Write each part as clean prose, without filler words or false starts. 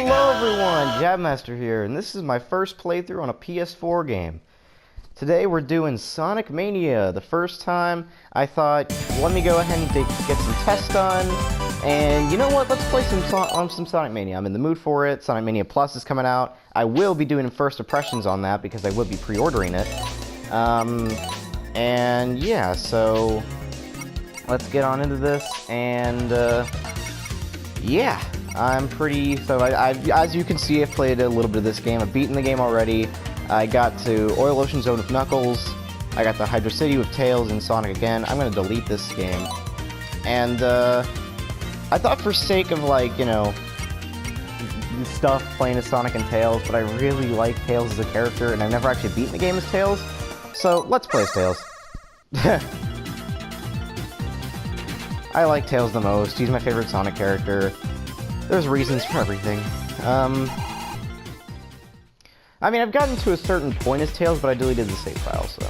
Hello everyone, Jabmaster here, and this is my first playthrough on a PS4 game. Today we're doing Sonic Mania. The first time I thought, let me go ahead and get some tests done, and you know what, let's play some Sonic Mania. I'm in the mood for it. Sonic Mania Plus is coming out. I will be doing first impressions on that because I will be pre-ordering it. And yeah, so let's get on into this, and yeah. I'm pretty, so as you can see, I've played a little bit of this game. I've beaten the game already. I got to Oil Ocean Zone with Knuckles. I got the Hydro City with Tails and Sonic again. I'm going to delete this game. And, I thought for sake of, like, you know, stuff playing as Sonic and Tails, but I really like Tails as a character, and I've never actually beaten the game as Tails. So, let's play as Tails. I like Tails the most. He's my favorite Sonic character. There's reasons for everything. I mean, I've gotten to a certain point as Tails, but I deleted the save file, so...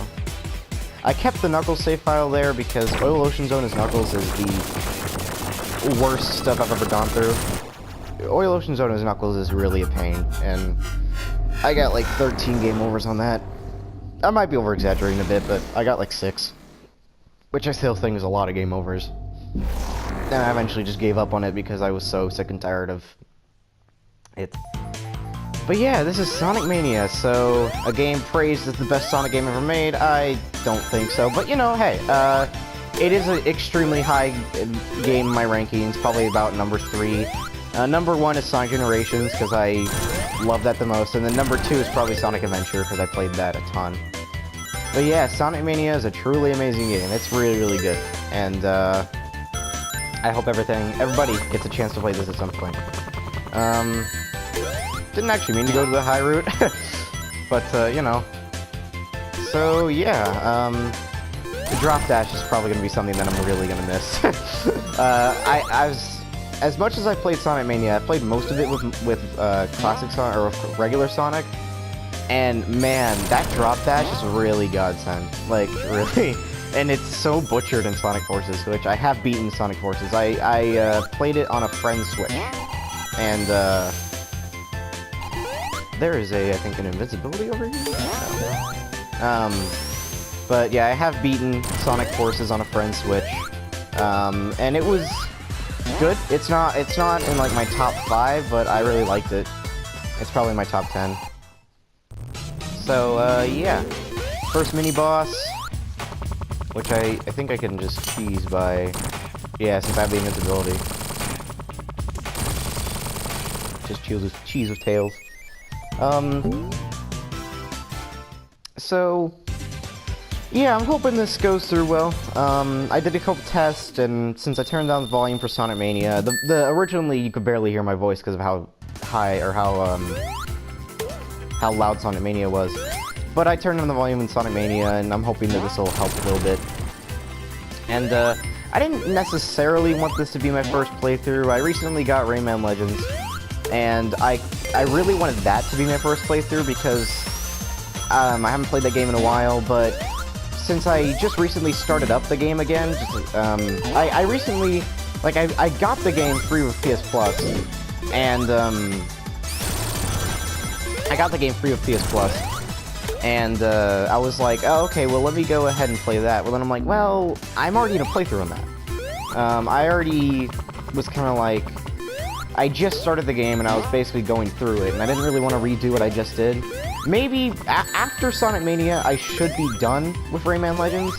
I kept the Knuckles save file there because Oil Ocean Zone as Knuckles is the worst stuff I've ever gone through. Oil Ocean Zone as Knuckles is really a pain, and I got like 13 game overs on that. I might be over-exaggerating a bit, but I got like 6. Which I still think is a lot of game overs. And I eventually just gave up on it because I was so sick and tired of it. But yeah, this is Sonic Mania, so a game praised as the best Sonic game ever made. I don't think so, but you know, hey, it is an extremely high game in my rankings, probably about number 3. Number 1 is Sonic Generations, because I love that the most, and then number 2 is probably Sonic Adventure, because I played that a ton. But yeah, Sonic Mania is a truly amazing game. It's really, really good, and I hope everybody gets a chance to play this at some point. Didn't actually mean to go to the high route, but, you know. So, yeah, the drop dash is probably going to be something that I'm really going to miss. As much as I played Sonic Mania, I played most of it with Classic Sonic, or regular Sonic, and man, that drop dash is really godsend. Like, really. And it's so butchered in Sonic Forces, which I have beaten Sonic Forces. I played it on a friend's Switch. And, there is I think, an invisibility over here? No. But yeah, I have beaten Sonic Forces on a friend's Switch. And it was good. It's not in, like, my top 5, but I really liked it. It's probably my top 10. So, yeah. First mini-boss. Which I think I can just cheese by... Yeah, since I have the invincibility. Just cheese with Tails. So... Yeah, I'm hoping this goes through well. I did a couple tests, and since I turned down the volume for Sonic Mania, originally you could barely hear my voice because of how high, or how loud Sonic Mania was. But I turned on the volume in Sonic Mania, and I'm hoping that this will help a little bit. And, I didn't necessarily want this to be my first playthrough. I recently got Rayman Legends, and I really wanted that to be my first playthrough because, I haven't played that game in a while, but since I just recently started up the game again, I recently, like, I got the game free with PS Plus, and, I got the game free with PS Plus. And, I was like, oh, okay, well, let me go ahead and play that. Well, then I'm like, well, I'm already in a playthrough on that. I already was kind of like... I just started the game, and I was basically going through it, and I didn't really want to redo what I just did. Maybe, after Sonic Mania, I should be done with Rayman Legends.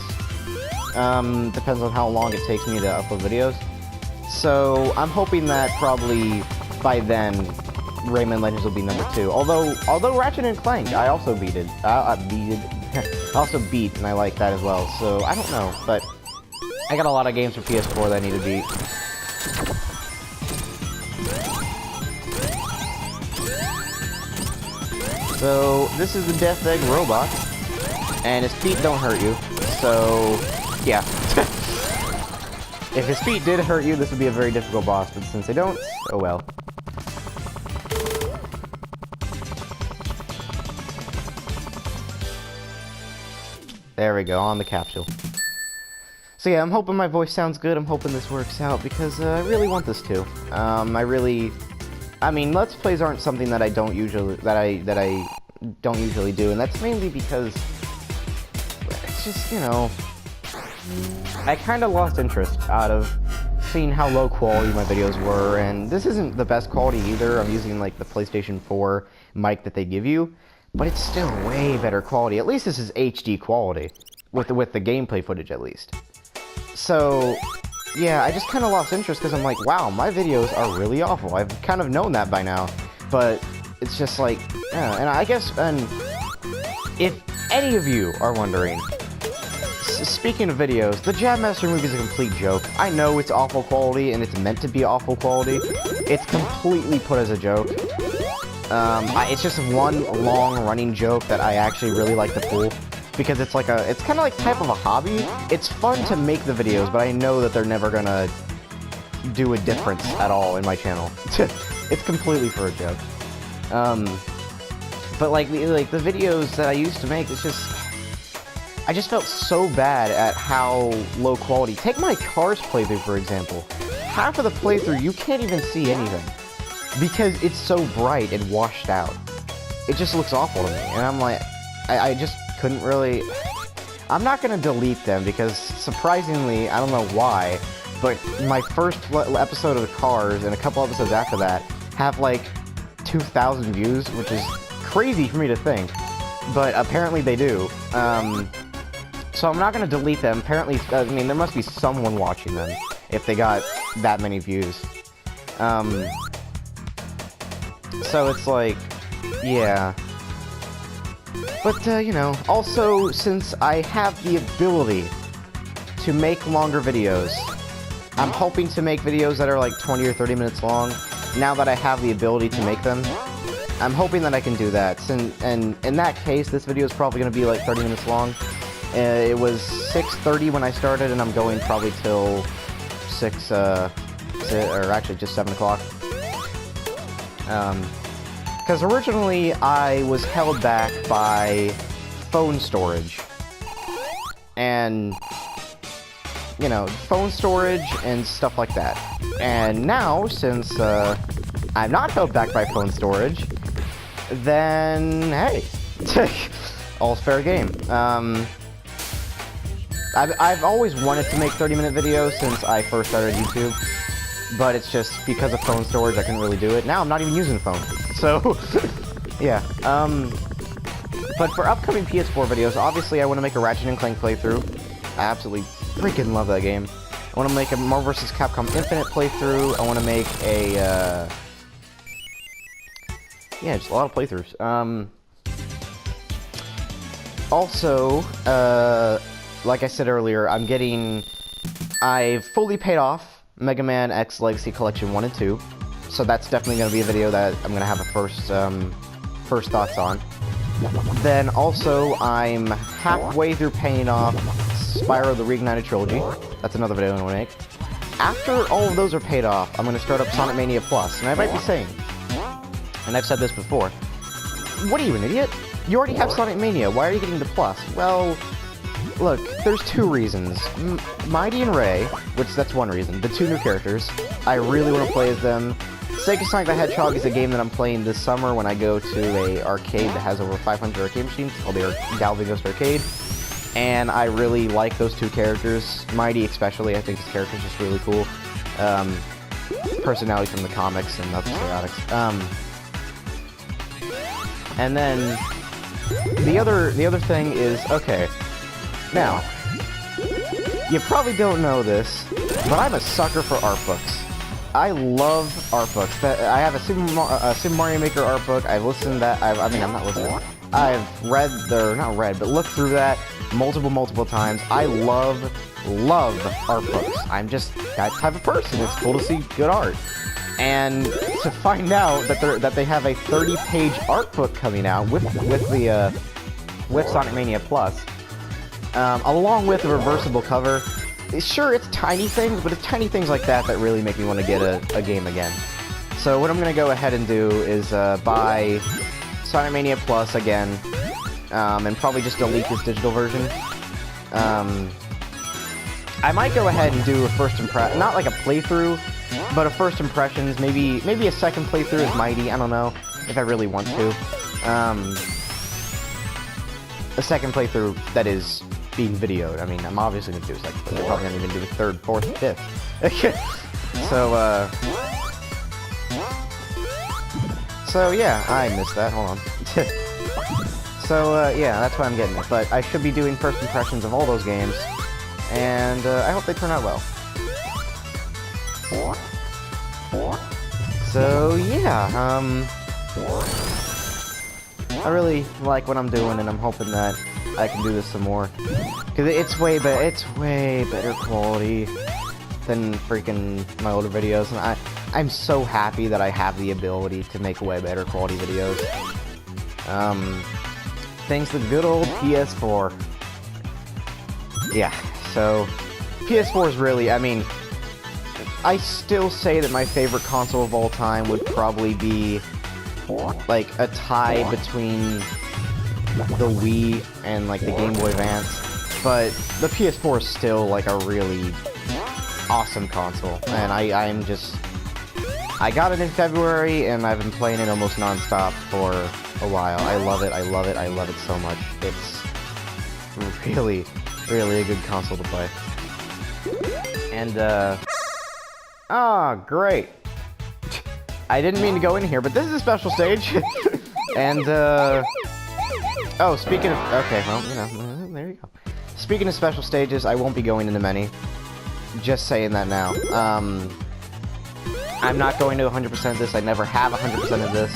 Depends on how long it takes me to upload videos. So, I'm hoping that probably by then... Rayman Legends will be number 2. Although Ratchet and Clank, I also beat it. I also beat, and I like that as well. So I don't know, but I got a lot of games for PS4 that I need to beat. So this is the Death Egg robot, and his feet don't hurt you. So yeah, if his feet did hurt you, this would be a very difficult boss. But since they don't, oh well. There we go, on the capsule. So yeah, I'm hoping my voice sounds good. I'm hoping this works out because I really want this to. I really I mean, Let's Plays aren't something that I don't usually do, and that's mainly because it's just, you know, I kind of lost interest out of seeing how low quality my videos were, and this isn't the best quality either. I'm using like the PlayStation 4 mic that they give you, but it's still way better quality. At least this is HD quality with the gameplay footage, at least. So yeah, I just kind of lost interest because I'm like, wow, my videos are really awful. I've kind of known that by now, but it's just like, yeah. And I guess, and if any of you are wondering, speaking of videos, the Jab Master movie is a complete joke. I know it's awful quality, and it's meant to be awful quality. It's completely put as a joke. It's just one long running joke that I actually really like to pull, because it's like it's kind of like type of a hobby. It's fun to make the videos, but I know that they're never gonna do a difference at all in my channel. It's completely for a joke. But like the videos that I used to make, it's just, I just felt so bad at how low quality. Take my Cars playthrough, for example. Half of the playthrough, you can't even see anything, because it's so bright and washed out. It just looks awful to me, and I'm like, I just couldn't really... I'm not gonna delete them, because surprisingly, I don't know why, but my first episode of Cars and a couple episodes after that have like 2,000 views, which is crazy for me to think, but apparently they do. So I'm not gonna delete them. Apparently, I mean, there must be someone watching them if they got that many views. So it's like, yeah. But, you know, also, since I have the ability to make longer videos, I'm hoping to make videos that are like 20 or 30 minutes long, now that I have the ability to make them. I'm hoping that I can do that, and in that case, this video is probably going to be like 30 minutes long. It was 6:30 when I started, and I'm going probably till 6, or actually just 7 o'clock. Because originally I was held back by phone storage. And, you know, phone storage and stuff like that. And now, since I'm not held back by phone storage, then, hey, all's fair game. I've always wanted to make 30-minute videos since I first started YouTube, but it's just because of phone storage I couldn't really do it. Now I'm not even using the phone, so yeah. But for upcoming PS4 videos, obviously I want to make a Ratchet & Clank playthrough. I absolutely freaking love that game. I want to make a Marvel vs. Capcom Infinite playthrough. I want to make a yeah, just a lot of playthroughs. Also, like I said earlier, I've fully paid off Mega Man X Legacy Collection 1 and 2, so that's definitely going to be a video that I'm going to have a first thoughts on. Then also, I'm halfway through paying off Spyro the Reignited Trilogy. That's another video I'm going to make. After all of those are paid off, I'm going to start up Sonic Mania Plus, and I might be saying, and I've said this before, what are you, an idiot? You already have Sonic Mania, why are you getting the Plus? Well, look, there's two reasons. Mighty and Ray, which that's one reason, the two new characters, I really want to play as them. Sega Sonic the Hedgehog is a game that I'm playing this summer when I go to a arcade that has over 500 arcade machines, called the Galvin Ghost Arcade, and I really like those two characters. Mighty especially, I think his character's just really cool. Personality from the comics and other periodics. And then the other thing is, okay, now, you probably don't know this, but I'm a sucker for art books. I love art books. I have a Super Mario Maker art book. I've listened to that. I mean, I'm not listening. I've read, or not read, but looked through that multiple times. I love art books. I'm just that type of person. It's cool to see good art. And to find out that they have a 30-page art book coming out with Sonic Mania Plus, along with a reversible cover. Sure, it's tiny things, but it's tiny things like that that really make me want to get a game again. So what I'm going to go ahead and do is buy Sonic Mania Plus again, and probably just delete this digital version. I might go ahead and do a first impression, not like a playthrough, But a first impressions, maybe a second playthrough is mighty. I don't know if I really want to. A second playthrough that is being videoed. I mean, I'm obviously gonna do a second playthrough. I'm probably gonna even do a third, fourth, fifth. So yeah, I missed that. Hold on. So yeah, that's why I'm getting it. But I should be doing first impressions of all those games, and I hope they turn out well. So yeah, I really like what I'm doing, and I'm hoping that I can do this some more, because it's way better quality than freaking my older videos, and I'm so happy that I have the ability to make way better quality videos. Thanks to the good old PS4. Yeah, so PS4 is really, I mean, I still say that my favorite console of all time would probably be like a tie between the Wii and like the Game Boy Advance, but the PS4 is still like a really awesome console, and I got it in February, and I've been playing it almost non-stop for a while. I love it, I love it, I love it so much. It's really, really a good console to play. And, great. I didn't mean to go in here, but this is a special stage. And, oh, speaking of, okay, well, you know, there you go. Speaking of special stages, I won't be going into many. Just saying that now. I'm not going to 100% this. I never have 100% of this.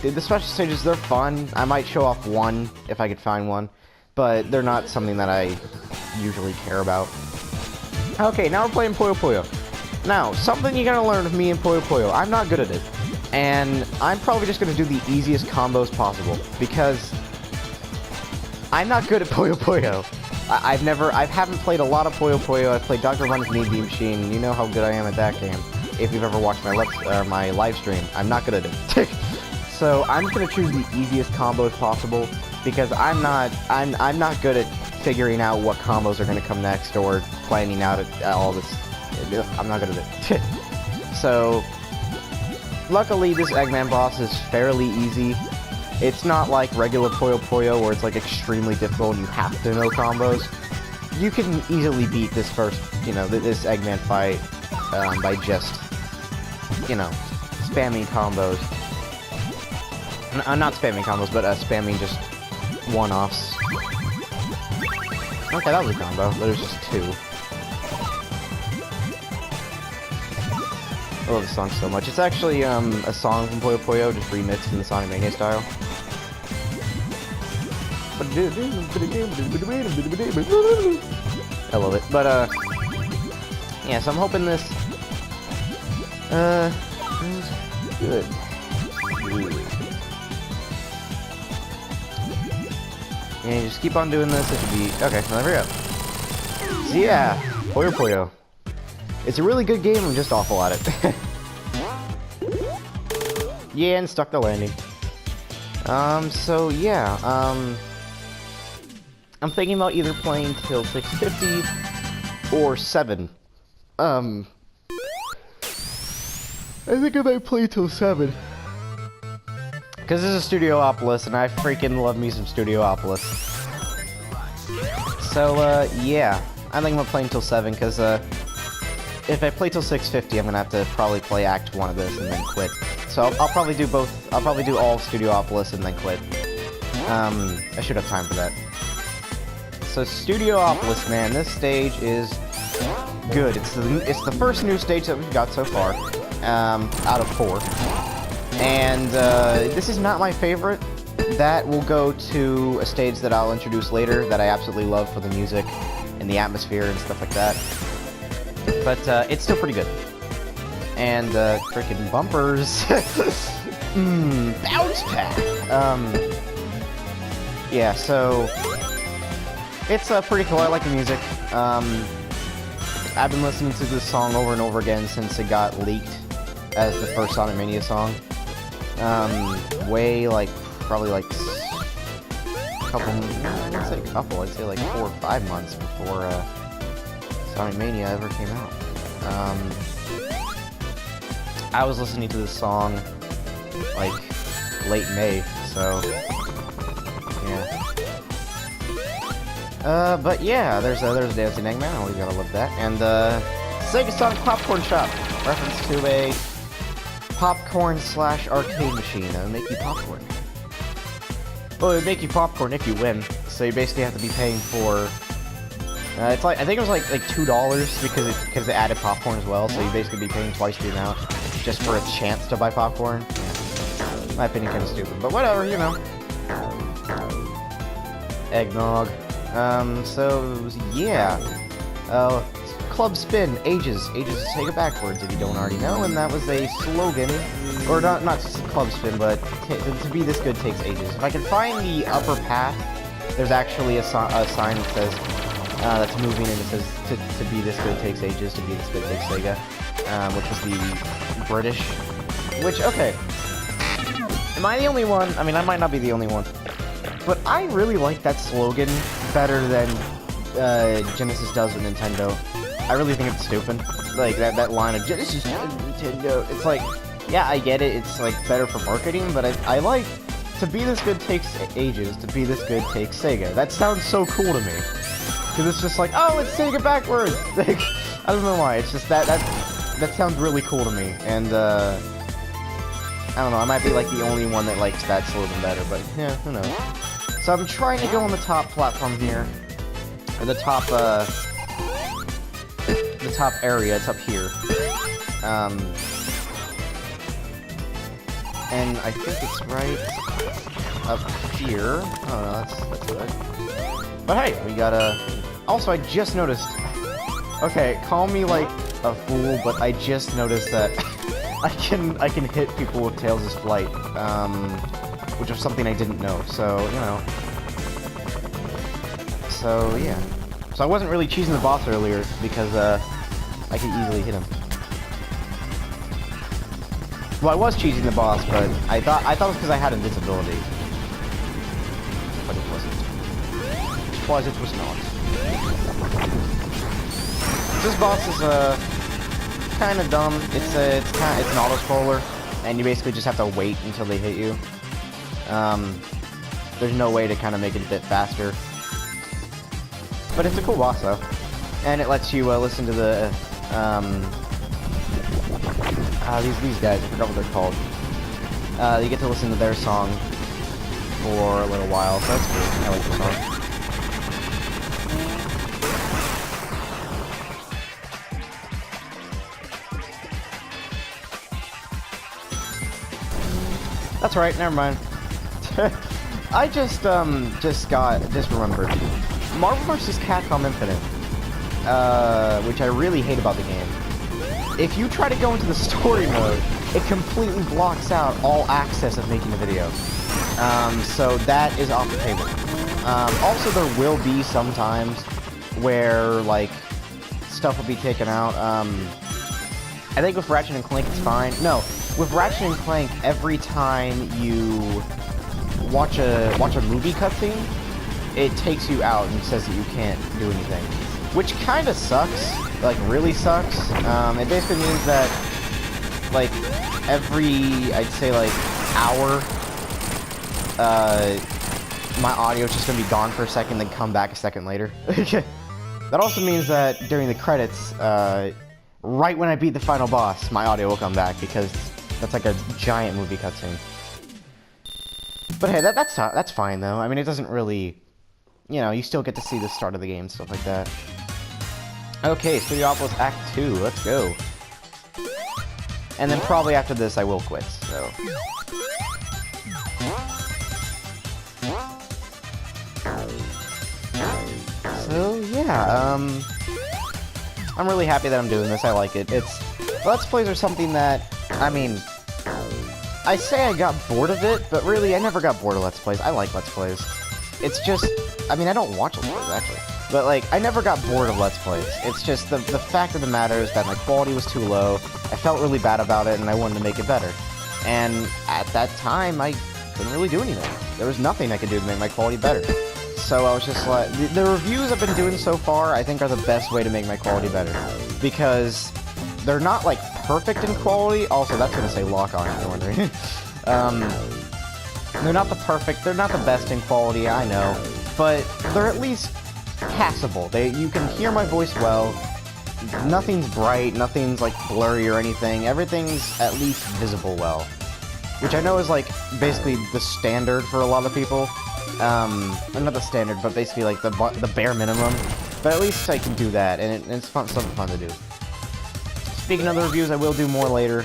The special stages, they're fun. I might show off one if I could find one, but they're not something that I usually care about. Okay, now we're playing Puyo Puyo. Now, something you gotta learn with me and Puyo Puyo. I'm not good at it, and I'm probably just gonna do the easiest combos possible, because I'm not good at Puyo Puyo. I haven't played a lot of Puyo Puyo. I've played Dr. Run's Mean Bean Machine, and you know how good I am at that game. If you've ever watched my live stream, I'm not good at it. So I'm just gonna choose the easiest combos possible, because I'm not good at figuring out what combos are gonna come next or planning out all this. I'm not good at it. So luckily, this Eggman boss is fairly easy. It's not like regular Puyo Puyo where it's like extremely difficult and you have to know combos. You can easily beat this first, this Eggman fight by just, spamming combos. Not spamming combos, but spamming just one-offs. Okay, that was a combo, but there's just two. I love the song so much. It's actually a song from Puyo Puyo, just remixed in the Sonic Mania style. I love it. But, yeah, so I'm hoping this, is good. And just keep on doing this, it should be, okay, well, there we go. So yeah, Puyo Puyo. It's a really good game, I'm just awful at it. Yeah, and stuck the landing. So yeah, I'm thinking about either playing till 650 or 7. I think I might play till 7. Because this is Studiopolis, and I freaking love me some Studiopolis. So, yeah. I think I'm gonna play until 7, because, if I play till 650, I'm gonna have to probably play Act 1 of this and then quit. So I'll probably do both. I'll probably do all of Studiopolis and then quit. I should have time for that. So Studiopolis, man, this stage is good. It's the first new stage that we've got so far, out of 4. And this is not my favorite. That will go to a stage that I'll introduce later that I absolutely love for the music and the atmosphere and stuff like that. But it's still pretty good. And freaking bumpers. Bounce pad. Yeah, so it's pretty cool. I like the music. I've been listening to this song over and over again since it got leaked as the first Sonic Mania song. Probably like I'd say like 4 or 5 months before Sonic Mania ever came out. I was listening to this song, like, late May, so, yeah. But yeah, there's Dancing Eggman, always gotta love that. And, Sega Sonic Popcorn Shop, reference to a popcorn/arcade machine that would make you popcorn. Well, it would make you popcorn if you win, so you basically have to be paying for... it's like, I think it was like $2 because it added popcorn as well, so you basically be paying twice the amount just for a chance to buy popcorn. Yeah. In my opinion, kind of stupid, but whatever, you know. Eggnog. So, yeah. Club Spin, ages to take it backwards if you don't already know, and that was a slogan, or not Club Spin, but to be this good takes ages. If I can find the upper path, there's actually a sign that says, that's moving, and it says, to be this good takes ages, to be this good takes Sega, which was the British, which, okay. Am I the only one? I mean, I might not be the only one, but I really like that slogan better than Genesis does with Nintendo. I really think it's stupid. Like, that line of Genesis does with Nintendo. It's like, yeah, I get it. It's, like, better for marketing, but I like, to be this good takes ages, to be this good takes Sega. That sounds so cool to me. Because it's just like, oh, it's Sega backwards! Like, I don't know why. It's just that sounds really cool to me. And, I don't know. I might be, like, the only one that likes that slogan better, but, yeah, who knows. So I'm trying to go on the top platform here. Or the top area, it's up here. And I think it's right up here. Oh, no, that's good. But hey, we got a... Also, I just noticed... Okay, call me, like, a fool, but I just noticed that I can hit people with Tails' Flight, which was something I didn't know, so, you know. So, yeah. So I wasn't really cheesing the boss earlier, because, I could easily hit him. Well, I was cheesing the boss, but I thought it was because I had invincibility. But it wasn't. It was not. This boss is, kind of dumb. It's an auto-scroller, and you basically just have to wait until they hit you. There's no way to kind of make it a bit faster. But it's a cool boss, though. And it lets you, listen to the, these guys, I forgot what they're called. You get to listen to their song for a little while, so that's cool. I like the song. That's right, never mind. I just remembered. Marvel vs. Capcom Infinite, which I really hate about the game. If you try to go into the story mode, it completely blocks out all access of making a video. So that is off the table. Also, there will be some times where, like, stuff will be taken out. I think with Ratchet & Clank it's fine. No, with Ratchet & Clank, every time you watch a movie cutscene, it takes you out and says that you can't do anything. Which kind of sucks. Like, really sucks. It basically means that, like, every, I'd say, like, hour, my audio's just gonna be gone for a second, then come back a second later. That also means that during the credits, right when I beat the final boss, my audio will come back, because that's like a giant movie cutscene. But hey, that's fine, though. I mean, it doesn't really... You know, you still get to see the start of the game and stuff like that. Okay, Studiopolis Act 2, let's go. And then probably after this I will quit, so... So, yeah, I'm really happy that I'm doing this, I like it. Let's Plays are something that, I mean... I say I got bored of it, but really, I never got bored of Let's Plays. I like Let's Plays. It's just... I mean, I don't watch Let's Plays, actually. But, like, I never got bored of Let's Plays. It's just the fact of the matter is that my quality was too low, I felt really bad about it, and I wanted to make it better. And at that time, I couldn't really do anything. There was nothing I could do to make my quality better. So I was just like, the reviews I've been doing so far, I think are the best way to make my quality better. Because they're not, like, perfect in quality. Also, that's gonna say lock on, if you're wondering. They're not the best in quality, I know. But they're at least passable. You can hear my voice well. Nothing's bright, nothing's, like, blurry or anything. Everything's at least visible well. Which I know is, like, basically the standard for a lot of people. Not the standard, but basically, like, the bare minimum. But at least I can do that, and it's fun, something fun to do. Speaking of the reviews, I will do more later.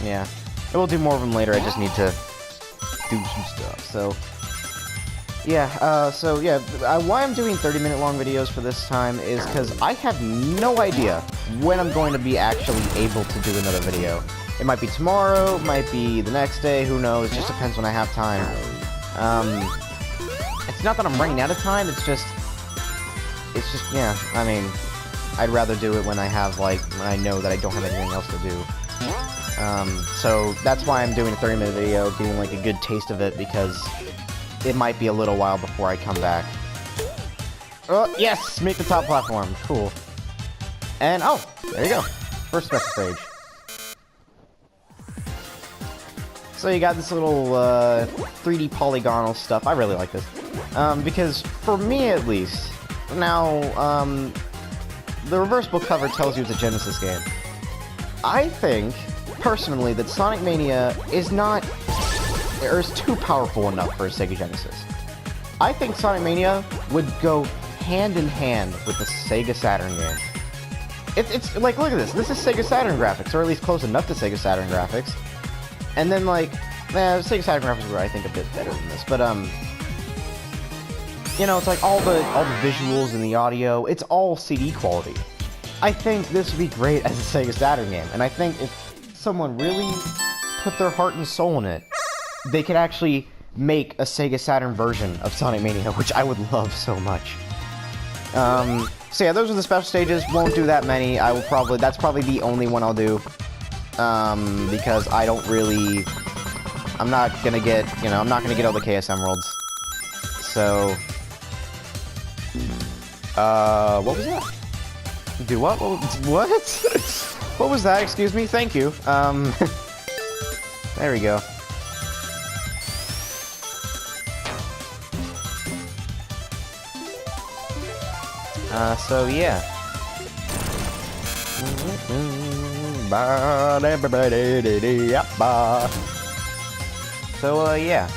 Yeah. I will do more of them later, I just need to do some stuff, so... Yeah, why I'm doing 30-minute long videos for this time is because I have no idea when I'm going to be actually able to do another video. It might be tomorrow, it might be the next day, who knows, it just depends when I have time. It's not that I'm running out of time, it's just, yeah, I mean, I'd rather do it when I have, like, when I know that I don't have anything else to do. So that's why I'm doing a 30-minute video, getting, like, a good taste of it, because it might be a little while before I come back. Oh, yes! Make the top platform. Cool. And, oh, there you go. First special stage. So you got this little, 3D polygonal stuff. I really like this. Because, for me at least, now, the reversible cover tells you it's a Genesis game. I think, personally, that Sonic Mania is not... or is too powerful enough for a Sega Genesis. I think Sonic Mania would go hand in hand with the Sega Saturn game. It's like, look at this. This is Sega Saturn graphics, or at least close enough to Sega Saturn graphics. And then, like, Sega Saturn graphics were, I think, a bit better than this. But, you know, it's like all the visuals and the audio, it's all CD quality. I think this would be great as a Sega Saturn game. And I think if someone really put their heart and soul in it, they could actually make a Sega Saturn version of Sonic Mania, which I would love so much. So yeah, those are the special stages. Won't do that many. That's probably the only one I'll do. Because I don't really... I'm not gonna get, you know, I'm not gonna get all the KS Emeralds. So... what was that? Do what? What? What was that? Excuse me? Thank you. There we go. So yeah. So, yeah.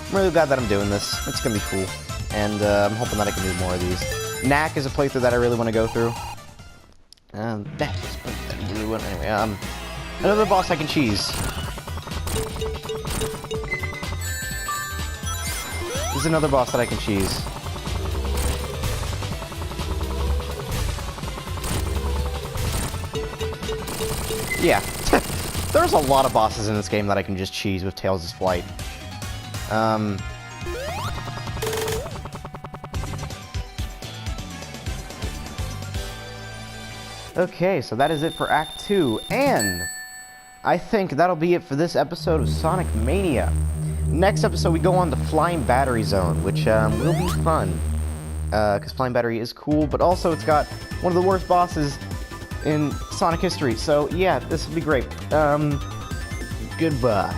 I'm really glad that I'm doing this. It's gonna be cool. And, I'm hoping that I can do more of these. Knack is a playthrough that I really want to go through. That is a playthrough that I really want... Anyway, another boss I can cheese. This is another boss that I can cheese. Yeah. There's a lot of bosses in this game that I can just cheese with Tails' Flight. Okay, so that is it for Act 2, and I think that'll be it for this episode of Sonic Mania. Next episode, we go on to Flying Battery Zone, which will be fun, because Flying Battery is cool, but also it's got one of the worst bosses in Sonic history, so yeah, this will be great. Goodbye.